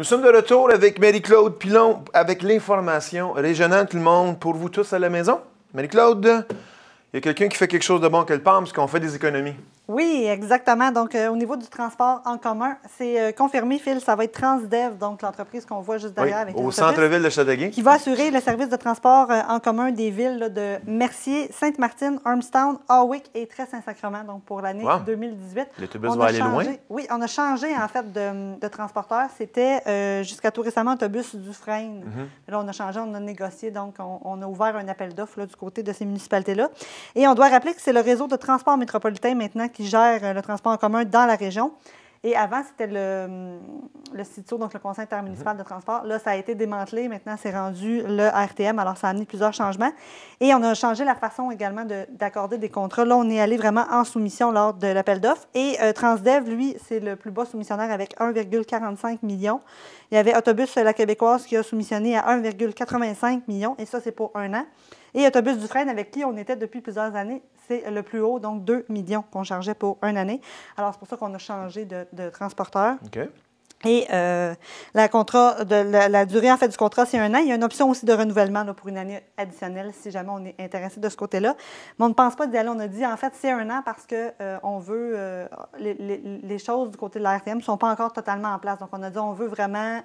Nous sommes de retour avec Marie-Claude Pilon avec l'information régionale, tout le monde, pour vous tous à la maison. Marie-Claude, il y a quelqu'un qui fait quelque chose de bon qu'elle pense, qu'on fait des économies. Oui, exactement. Donc, au niveau du transport en commun, c'est confirmé, Phil, ça va être Transdev, donc l'entreprise qu'on voit juste derrière avec les au autobus, centre-ville de Châteauguay, qui va assurer le service de transport en commun des villes là, de Mercier, Sainte-Martine, Ormstown, Hawick et Très-Saint-Sacrement, donc pour l'année 2018. L'autobus va aller loin? Oui, on a changé en fait de transporteur. C'était jusqu'à tout récemment Autobus Dufresne. Là, on a changé, on a négocié, donc on a ouvert un appel d'offres du côté de ces municipalités-là. Et on doit rappeler que c'est le réseau de transport métropolitain maintenant qui gère le transport en commun dans la région. Et avant, c'était le CITO, donc le Conseil intermunicipal de transport. Là, ça a été démantelé. Maintenant, c'est rendu le RTM. Alors, ça a amené plusieurs changements. Et on a changé la façon également d'accorder des contrats. Là, on est allé vraiment en soumission lors de l'appel d'offres. Et Transdev, lui, c'est le plus bas soumissionnaire avec 1,45 million. Il y avait Autobus La Québécoise qui a soumissionné à 1,85 million. Et ça, c'est pour un an. Et Autobus Dufresne, avec qui on était depuis plusieurs années, c'est le plus haut, donc 2 millions qu'on chargeait pour une année. Alors, c'est pour ça qu'on a changé de transporteur. OK. Et la durée en fait, du contrat, c'est un an. Il y a une option aussi de renouvellement là, pour une année additionnelle si jamais on est intéressé de ce côté-là. Mais on ne pense pas d'y aller. On a dit, en fait, c'est un an parce que on veut... les choses du côté de la RTM ne sont pas encore totalement en place. Donc, on a dit, on veut vraiment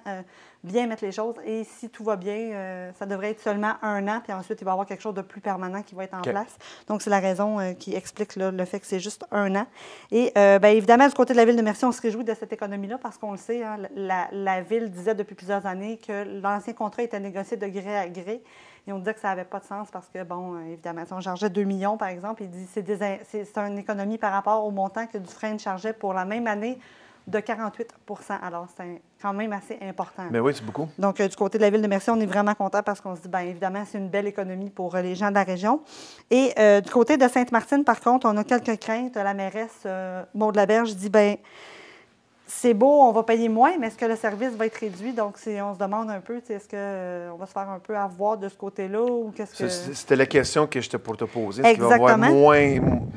bien mettre les choses. Et si tout va bien, ça devrait être seulement un an. Puis ensuite, il va y avoir quelque chose de plus permanent qui va être en place. Donc, c'est la raison qui explique là, le fait que c'est juste un an. Et bien évidemment, du côté de la Ville de Mercier, on se réjouit de cette économie-là parce qu'on le sait, hein, la Ville disait depuis plusieurs années que l'ancien contrat était négocié de gré à gré. Et on disait que ça n'avait pas de sens parce que, bon, évidemment, si on chargeait 2 millions, par exemple, il dit que c'est une économie par rapport au montant que Dufresne chargeait pour la même année de 48 %. Alors, c'est quand même assez important. Mais oui, c'est beaucoup. Donc, du côté de la Ville de Mercier, on est vraiment content parce qu'on se dit, bien évidemment, c'est une belle économie pour les gens de la région. Et du côté de Sainte-Martine, par contre, on a quelques craintes. La mairesse Maud Laberge dit, bien, c'est beau, on va payer moins, mais est-ce que le service va être réduit? Donc, on se demande un peu, est-ce qu'on va se faire un peu avoir de ce côté-là ou qu'est-ce que... C'était la question que j'étais pour te poser. Est-ce qu'il va y avoir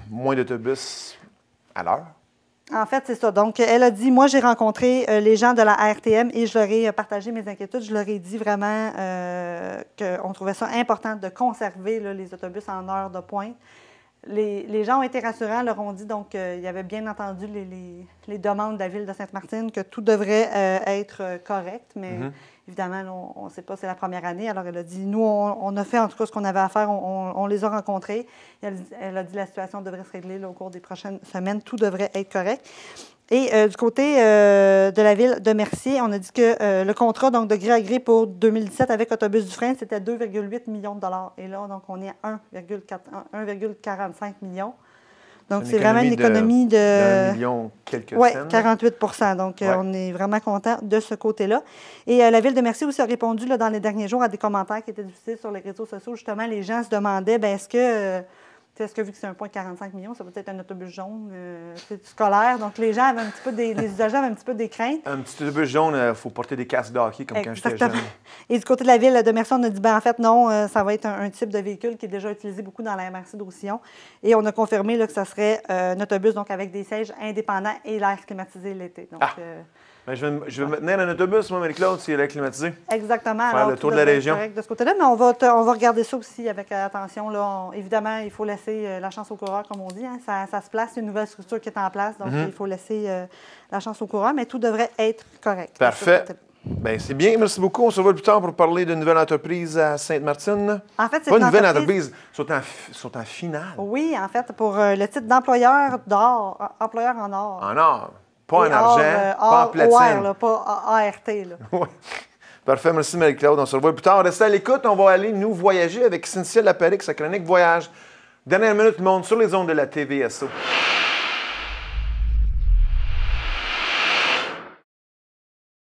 moins d'autobus à l'heure? En fait, c'est ça. Donc, elle a dit, moi, j'ai rencontré les gens de la RTM et je leur ai partagé mes inquiétudes. Je leur ai dit vraiment qu'on trouvait ça important de conserver là, les autobus en heure de pointe. Les gens ont été rassurants, leur ont dit, donc, il y avait bien entendu les demandes de la Ville de Sainte-Martine que tout devrait être correct, mais évidemment, on ne sait pas, c'est la première année. Alors, elle a dit, nous, on a fait en tout cas ce qu'on avait à faire, on les a rencontrés. Elle a dit, la situation devrait se régler là, au cours des prochaines semaines, tout devrait être correct. Et du côté de la Ville de Mercier, on a dit que le contrat donc, de gré à gré pour 2017 avec Autobus Dufresne, c'était 2,8 millions de dollars. Et là, donc, on est à 1,45 millions. Donc, c'est vraiment une économie de... $1 million quelques cents. Oui, 48 %. Donc, on est vraiment content de ce côté-là. Et la Ville de Mercier aussi a répondu là, dans les derniers jours à des commentaires qui étaient diffusés sur les réseaux sociaux. Justement, les gens se demandaient, bien, est-ce que vu que c'est 1,45 million, ça peut être un autobus jaune scolaire. Donc, les gens avaient un petit peu les usagers avaient un petit peu des craintes. Un petit autobus jaune, il faut porter des casques de hockey comme quand j'étais jeune. Et du côté de la Ville de Mercier, on a dit, bien, en fait, non, ça va être un type de véhicule qui est déjà utilisé beaucoup dans la MRC d'Roussillon. Et on a confirmé là, que ça serait un autobus donc avec des sièges indépendants et l'air climatisé l'été. Donc, ben, je vais me tenir en autobus, moi, Marie-Claude, s'il est climatisé. Exactement. Faire le tour de la région. De ce côté-là, mais on va regarder ça aussi avec attention. Là, évidemment, il faut laisser la chance au coureur, comme on dit. Hein. Ça se place, c'est une nouvelle structure qui est en place, donc il faut laisser la chance au coureur, mais tout devrait être correct. Parfait. Bien, c'est bien. Merci beaucoup. On se revoit plus tard pour parler d'une nouvelle entreprise à Sainte-Martine. En fait, c'est pas une nouvelle entreprise. Ils sont en finale. Oui, en fait, pour le titre d'employeur d'or, employeur en or. En or. Pas en argent, pas en platine. OR, là, pas ART. Oui. Parfait. Merci, Marie-Claude. On se revoit plus tard. Restez à l'écoute. On va aller nous voyager avec Cynthia Lapérique, sa chronique voyage. Dernière minute, le monde sur les ondes de la TVSO.